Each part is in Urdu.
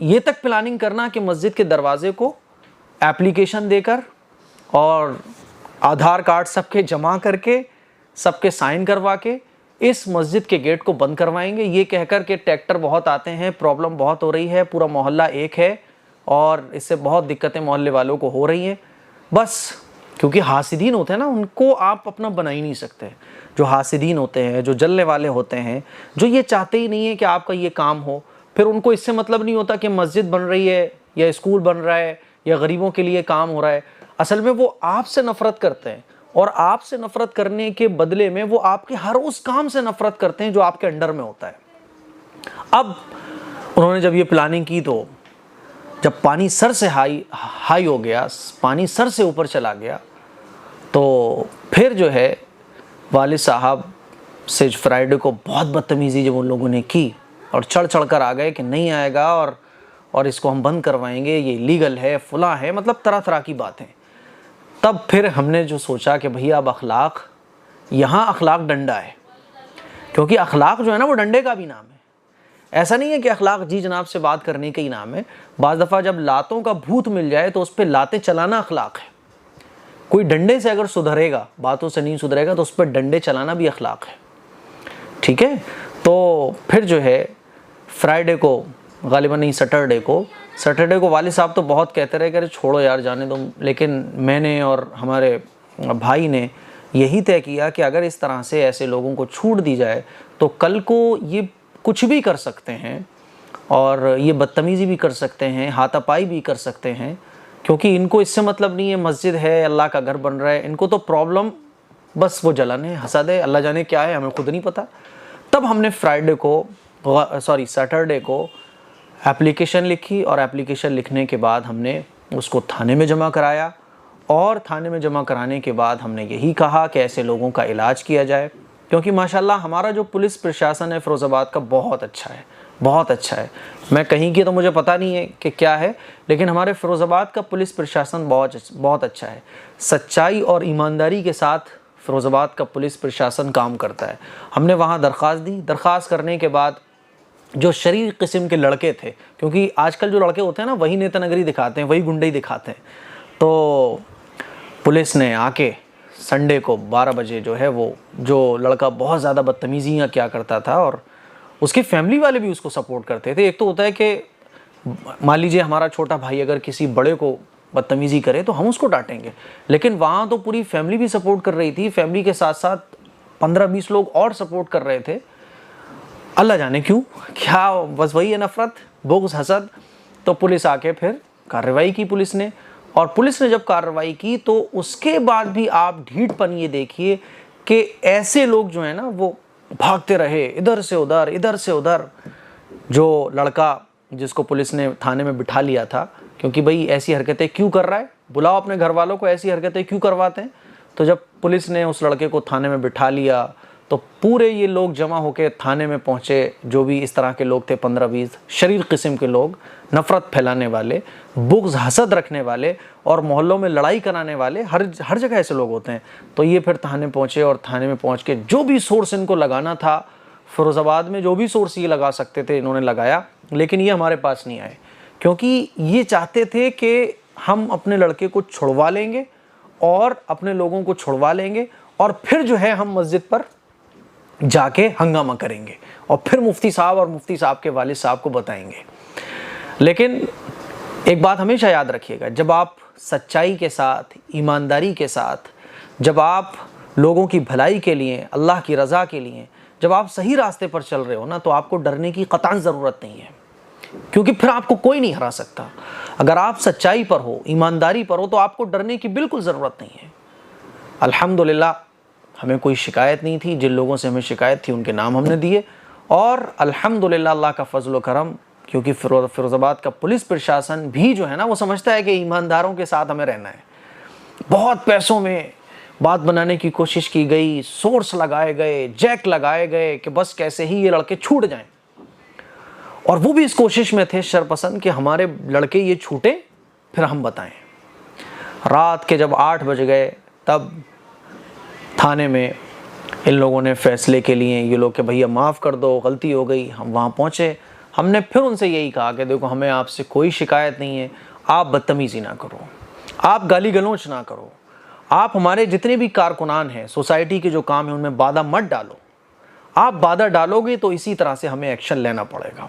یہ تک پلاننگ کرنا کہ مسجد کے دروازے کو اپلیکیشن دے کر اور آدھار کارڈ سب کے جمع کر کے سب کے سائن کروا کے اس مسجد کے گیٹ کو بند کروائیں گے، یہ کہہ کر کہ ٹریکٹر بہت آتے ہیں، پرابلم بہت ہو رہی ہے، پورا محلہ ایک ہے اور اس سے بہت دقتیں محلے والوں کو ہو رہی ہیں. بس کیونکہ حاسدین ہوتے ہیں نا، ان کو آپ اپنا بنا ہی نہیں سکتے. جو حاسدین ہوتے ہیں، جو جلنے والے ہوتے ہیں، جو یہ چاہتے ہی نہیں ہے کہ آپ کا یہ کام ہو، پھر ان کو اس سے مطلب نہیں ہوتا کہ مسجد بن رہی ہے یا اسکول بن رہا ہے یا غریبوں کے لیے کام ہو رہا ہے. اصل میں وہ آپ سے نفرت کرتے ہیں، اور آپ سے نفرت کرنے کے بدلے میں وہ آپ کے ہر اس کام سے نفرت کرتے ہیں جو آپ کے انڈر میں ہوتا ہے. اب انہوں نے جب یہ پلاننگ کی تو جب پانی سر سے ہائی ہو گیا، پانی سر سے اوپر چلا گیا، تو پھر جو ہے والد صاحب سے فرائیڈے کو بہت بدتمیزی جب ان لوگوں نے کی اور چڑھ کر آ گئے کہ نہیں آئے گا اور اس کو ہم بند کروائیں گے، یہ لیگل ہے، فلاں ہے، مطلب طرح کی باتیں. تب پھر ہم نے جو سوچا کہ بھئی اب اخلاق، یہاں اخلاق ڈنڈا ہے، کیونکہ اخلاق جو ہے نا وہ ڈنڈے کا بھی نام ہے. ایسا نہیں ہے کہ اخلاق جی جناب سے بات کرنے کا ہی نام ہے. بعض دفعہ جب لاتوں کا بھوت مل جائے تو اس پہ لاتیں چلانا اخلاق ہے. کوئی ڈنڈے سے اگر سدھرے گا، باتوں سے نہیں سدھرے گا، تو اس پہ ڈنڈے چلانا بھی اخلاق ہے. ٹھیک ہے. تو پھر جو ہے فرائیڈے کو، غالباً نہیں سیٹرڈے کو والد صاحب تو بہت کہتے رہے کہ چھوڑو یار جانے دو، لیکن میں نے اور ہمارے بھائی نے یہی طے کیا کہ اگر اس طرح سے ایسے لوگوں کو چھوٹ دی جائے تو کل کو یہ کچھ بھی کر سکتے ہیں اور یہ بدتمیزی بھی کر سکتے ہیں، ہاتھا پائی بھی کر سکتے ہیں، کیونکہ ان کو اس سے مطلب نہیں ہے مسجد ہے، اللہ کا گھر بن رہا ہے. ان کو تو پرابلم بس وہ جلن ہے، حسد ہے، اللہ جانے کیا ہے، ہمیں خود نہیں پتہ. تب ہم نے سیٹرڈے کو اپلیکیشن لکھی، اور اپلیکیشن لکھنے کے بعد ہم نے اس کو تھانے میں جمع کرایا، اور تھانے میں جمع کرانے کے بعد ہم نے یہی کہا کہ ایسے لوگوں کا علاج کیا جائے. کیونکہ ماشاءاللہ ہمارا جو پولیس پرشاسن ہے فیروز آباد کا بہت اچھا ہے، بہت اچھا ہے. میں کہیں کی تو مجھے پتہ نہیں ہے کہ کیا ہے، لیکن ہمارے فیروز آباد کا پولیس پرشاسن بہت اچھا ہے. سچائی اور ایمانداری کے ساتھ فیروز آباد کا پولیس پرشاسن کام کرتا ہے. ہم نے وہاں درخواست دی. درخواست کرنے کے بعد جو شریر قسم کے لڑکے تھے، کیونکہ آج کل جو لڑکے ہوتے ہیں نا وہی نیتا نگری دکھاتے ہیں، وہی گنڈے دکھاتے ہیں، تو پولیس نے آ کے سنڈے کو 12 بجے جو ہے وہ جو لڑکا بہت زیادہ بدتمیزیاں کیا کرتا تھا، اور اس کی فیملی والے بھی اس کو سپورٹ کرتے تھے. ایک تو ہوتا ہے کہ مان لیجیے ہمارا چھوٹا بھائی اگر کسی بڑے کو بدتمیزی کرے تو ہم اس کو ڈانٹیں گے، لیکن وہاں تو پوری فیملی بھی سپورٹ کر رہی تھی. فیملی کے ساتھ ساتھ 15-20 لوگ اور سپورٹ کر رہے تھے. اللہ جانے کیوں، کیا بس وہی ہے نفرت، بغض، حسد. تو پولیس آ کے پھر کارروائی کی پولیس نے، اور پولیس نے جب کارروائی کی تو اس کے بعد بھی آپ ڈھیٹ پن یہ دیکھیے کہ ایسے لوگ جو ہیں نا وہ بھاگتے رہے ادھر سے ادھر. جو لڑکا جس کو پولیس نے تھانے میں بٹھا لیا تھا، کیونکہ بھئی ایسی حرکتیں کیوں کر رہا ہے، بلاؤ اپنے گھر والوں کو، ایسی حرکتیں کیوں کرواتے ہیں. تو جب پولیس نے اس لڑکے کو تھانے میں بٹھا لیا تو پورے یہ لوگ جمع ہو کے تھانے میں پہنچے، جو بھی اس طرح کے لوگ تھے 15-20 شریر قسم کے لوگ، نفرت پھیلانے والے، بغض حسد رکھنے والے اور محلوں میں لڑائی کرانے والے. ہر جگہ ایسے لوگ ہوتے ہیں. تو یہ پھر تھانے پہنچے، اور تھانے میں پہنچ کے جو بھی سورس ان کو لگانا تھا فیروز آباد میں، جو بھی سورس یہ لگا سکتے تھے انہوں نے لگایا، لیکن یہ ہمارے پاس نہیں آئے، کیونکہ یہ چاہتے تھے کہ ہم اپنے لڑکے کو چھڑوا لیں گے اور اپنے لوگوں کو چھڑوا لیں گے، اور پھر جو ہے ہم مسجد پر جا کے ہنگامہ کریں گے اور پھر مفتی صاحب اور مفتی صاحب کے والد صاحب کو بتائیں گے. لیکن ایک بات ہمیشہ یاد رکھیے گا، جب آپ سچائی کے ساتھ، ایمانداری کے ساتھ، جب آپ لوگوں کی بھلائی کے لیے، اللہ کی رضا کے لیے جب آپ صحیح راستے پر چل رہے ہو نا، تو آپ کو ڈرنے کی قطعاً ضرورت نہیں ہے، کیونکہ پھر آپ کو کوئی نہیں ہرا سکتا. اگر آپ سچائی پر ہو، ایمانداری پر ہو، تو آپ کو ڈرنے کی بالکل ضرورت نہیں ہے. الحمدللہ ہمیں کوئی شکایت نہیں تھی. جن لوگوں سے ہمیں شکایت تھی ان کے نام ہم نے دیے، اور الحمدللہ اللہ کا فضل و کرم، کیونکہ فیروز آباد کا پولیس پرشاسن بھی جو ہے نا وہ سمجھتا ہے کہ ایمانداروں کے ساتھ ہمیں رہنا ہے. بہت پیسوں میں بات بنانے کی کوشش کی گئی، سورس لگائے گئے، جیک لگائے گئے کہ بس کیسے ہی یہ لڑکے چھوٹ جائیں، اور وہ بھی اس کوشش میں تھے شرپسند کہ ہمارے لڑکے یہ چھوٹے پھر ہم بتائیں. رات کے جب 8 بج گئے تب تھانے میں ان لوگوں نے فیصلے کے لیے یہ لوگ کہ بھیا معاف کر دو، غلطی ہو گئی. ہم وہاں پہنچے ہم نے پھر ان سے یہی کہا کہ دیکھو ہمیں آپ سے کوئی شکایت نہیں ہے، آپ بدتمیزی نہ کرو، آپ گالی گلوچ نہ کرو، آپ ہمارے جتنے بھی کارکنان ہیں سوسائٹی کے جو کام ہیں ان میں بادہ مت ڈالو، آپ بادہ ڈالو گے تو اسی طرح سے ہمیں ایکشن لینا پڑے گا۔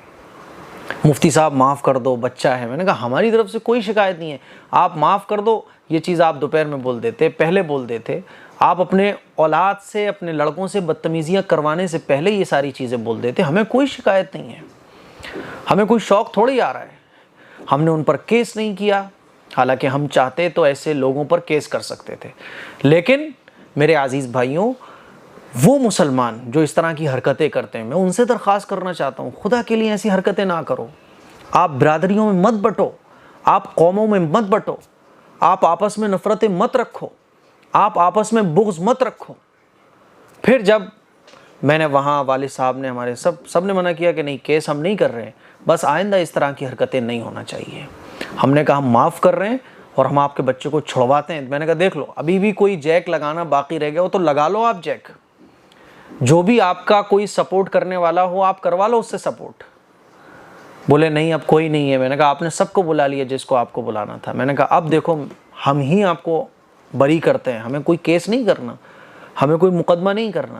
مفتی صاحب معاف کر دو، بچہ ہے۔ میں نے کہا ہماری طرف سے کوئی شکایت نہیں ہے، آپ معاف کر دو۔ یہ چیز آپ دوپہر میں بول دیتے، پہلے بول دیتے، آپ اپنے اولاد سے، اپنے لڑکوں سے بدتمیزیاں کروانے سے پہلے یہ ساری چیزیں بول دیتے، ہمیں کوئی شکایت نہیں ہے، ہمیں کوئی شوق تھوڑی آ رہا ہے۔ ہم نے ان پر کیس نہیں کیا، حالانکہ ہم چاہتے تو ایسے لوگوں پر کیس کر سکتے تھے، لیکن میرے عزیز بھائیوں، وہ مسلمان جو اس طرح کی حرکتیں کرتے ہیں، میں ان سے درخواست کرنا چاہتا ہوں، خدا کے لیے ایسی حرکتیں نہ کرو۔ آپ برادریوں میں مت بٹو، آپ قوموں میں مت بٹو، آپ آپس میں نفرتیں مت رکھو، آپ آپس میں بغض مت رکھو۔ پھر جب میں نے وہاں والد صاحب نے، ہمارے سب نے منع کیا کہ نہیں، کیس ہم نہیں کر رہے ہیں، بس آئندہ اس طرح کی حرکتیں نہیں ہونا چاہیے۔ ہم نے کہا ہم معاف کر رہے ہیں اور ہم آپ کے بچے کو چھڑواتے ہیں۔ میں نے کہا دیکھ لو، ابھی بھی کوئی جیک لگانا باقی رہ گیا ہو تو لگا لو آپ جیک، جو بھی آپ کا کوئی سپورٹ کرنے والا ہو آپ کروا لو اس سے سپورٹ۔ بولے نہیں اب کوئی نہیں ہے۔ میں نے کہا آپ نے سب کو بلا لیا جس کو آپ کو بلانا تھا۔ میں نے کہا اب دیکھو ہم ہی آپ کو بری کرتے ہیں، ہمیں کوئی کیس نہیں کرنا، ہمیں کوئی مقدمہ نہیں کرنا،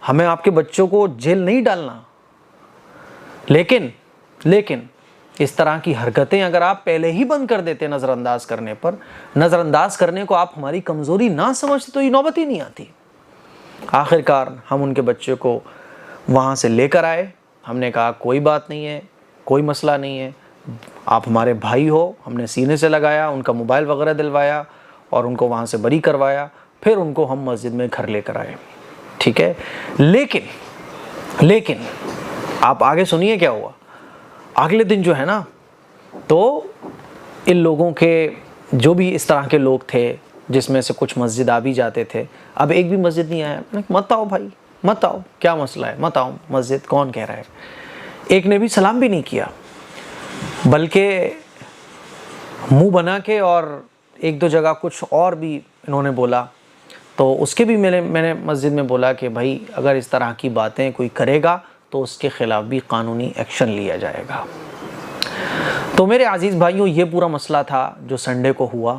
ہمیں آپ کے بچوں کو جیل نہیں ڈالنا، لیکن اس طرح کی حرکتیں اگر آپ پہلے ہی بند کر دیتے نظر انداز کرنے کو آپ ہماری کمزوری نہ سمجھتے تو یہ نوبت ہی نہیں آتی۔ آخر کار ہم ان کے بچے کو وہاں سے لے کر آئے۔ ہم نے کہا کوئی بات نہیں ہے، کوئی مسئلہ نہیں ہے، آپ ہمارے بھائی ہو۔ ہم نے سینے سے لگایا، ان کا موبائل وغیرہ دلوایا اور ان کو وہاں سے بری کروایا، پھر ان کو ہم مسجد میں گھر لے کر آئے، ٹھیک ہے۔ لیکن آپ آگے سنیے کیا ہوا۔ اگلے دن جو ہے نا، تو ان لوگوں کے جو بھی اس طرح کے لوگ تھے جس میں سے کچھ مسجد آ بھی جاتے تھے، اب ایک بھی مسجد نہیں آیا۔ مت آؤ بھائی، مت آؤ، کیا مسئلہ ہے، مت آؤ مسجد، کون کہہ رہا ہے۔ ایک نے بھی سلام بھی نہیں کیا، بلکہ منہ بنا کے اور ایک دو جگہ کچھ اور بھی انہوں نے بولا۔ تو اس کے بھی میں نے مسجد میں بولا کہ بھائی اگر اس طرح کی باتیں کوئی کرے گا تو اس کے خلاف بھی قانونی ایکشن لیا جائے گا۔ تو میرے عزیز بھائیوں، یہ پورا مسئلہ تھا جو سنڈے کو ہوا،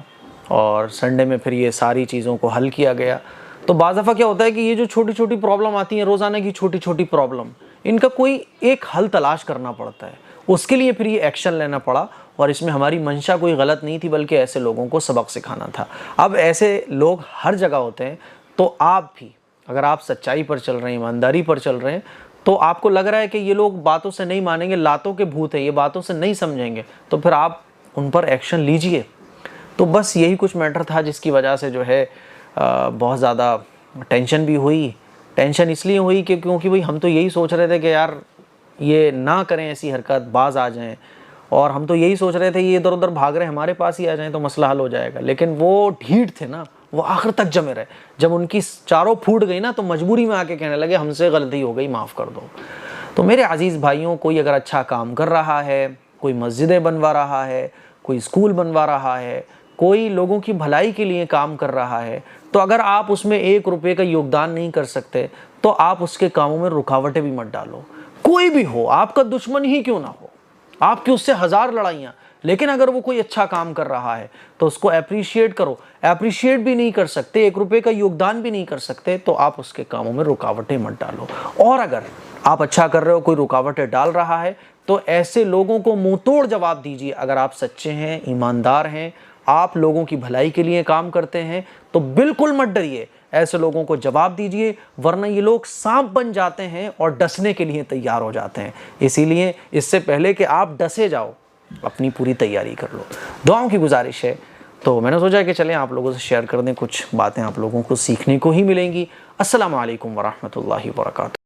اور سنڈے میں پھر یہ ساری چیزوں کو حل کیا گیا۔ تو بعض دفعہ کیا ہوتا ہے کہ یہ جو چھوٹی چھوٹی پرابلم آتی ہیں، روزانہ کی چھوٹی چھوٹی پرابلم، ان کا کوئی ایک حل تلاش کرنا پڑتا ہے، اس کے لیے پھر یہ ایکشن لینا پڑا۔ اور اس میں ہماری منشا کوئی غلط نہیں تھی، بلکہ ایسے لوگوں کو سبق سکھانا تھا۔ اب ایسے لوگ ہر جگہ ہوتے ہیں، تو آپ بھی اگر آپ سچائی پر چل رہے ہیں، ایمانداری پر چل رہے ہیں، تو آپ کو لگ رہا ہے کہ یہ لوگ باتوں سے نہیں مانیں گے، لاتوں کے بھوت ہیں، یہ باتوں سے نہیں سمجھیں گے، تو پھر آپ ان پر ایکشن لیجئے۔ تو بس یہی کچھ میٹر تھا جس کی وجہ سے جو ہے بہت زیادہ ٹینشن بھی ہوئی۔ ٹینشن اس لیے ہوئی کہ کیونکہ بھئی ہم تو یہی سوچ رہے تھے کہ یار یہ نہ کریں ایسی حرکت، باز آ جائیں، اور ہم تو یہی سوچ رہے تھے یہ ادھر ادھر بھاگ رہے ہمارے پاس ہی آ جائیں تو مسئلہ حل ہو جائے گا۔ لیکن وہ ڈھیٹ تھے نا، وہ آخر تک جمے رہے۔ جب ان کی چاروں پھوٹ گئی نا تو مجبوری میں آ کے کہنے لگے ہم سے غلطی ہو گئی، معاف کر دو۔ تو میرے عزیز بھائیوں، کوئی اگر اچھا کام کر رہا ہے، کوئی مسجدیں بنوا رہا ہے، کوئی اسکول بنوا رہا ہے، کوئی لوگوں کی بھلائی کے لیے کام کر رہا ہے، تو اگر آپ اس میں 1 روپے کا یوگدان نہیں کر سکتے تو آپ اس کے کاموں میں رکاوٹیں بھی مت ڈالو۔ کوئی بھی ہو، آپ کا دشمن ہی کیوں نہ ہو، آپ کی اس سے 1000 لڑائیاں، لیکن اگر وہ کوئی اچھا کام کر رہا ہے تو اس کو اپریشیٹ کرو۔ اپریشیٹ بھی نہیں کر سکتے، 1 روپے کا یوگدان بھی نہیں کر سکتے، تو آپ اس کے کاموں میں رکاوٹیں مت ڈالو۔ اور اگر آپ اچھا کر رہے ہو، کوئی رکاوٹیں ڈال رہا ہے، تو ایسے لوگوں کو منہ توڑ جواب دیجیے۔ اگر آپ سچے ہیں، ایماندار ہیں، آپ لوگوں کی بھلائی کے لیے کام کرتے ہیں، تو بالکل مت ڈریے، ایسے لوگوں کو جواب دیجیے، ورنہ یہ لوگ سانپ بن جاتے ہیں اور ڈسنے کے لیے تیار ہو جاتے ہیں۔ اسی لیے اس سے پہلے کہ آپ ڈسے جاؤ، اپنی پوری تیاری کر لو۔ دعاؤں کی گزارش ہے، تو میں نے سوچا کہ چلیں آپ لوگوں سے شیئر کر دیں، کچھ باتیں آپ لوگوں کو سیکھنے کو ہی ملیں گی۔ السلام علیکم ورحمۃ اللہ وبرکاتہ۔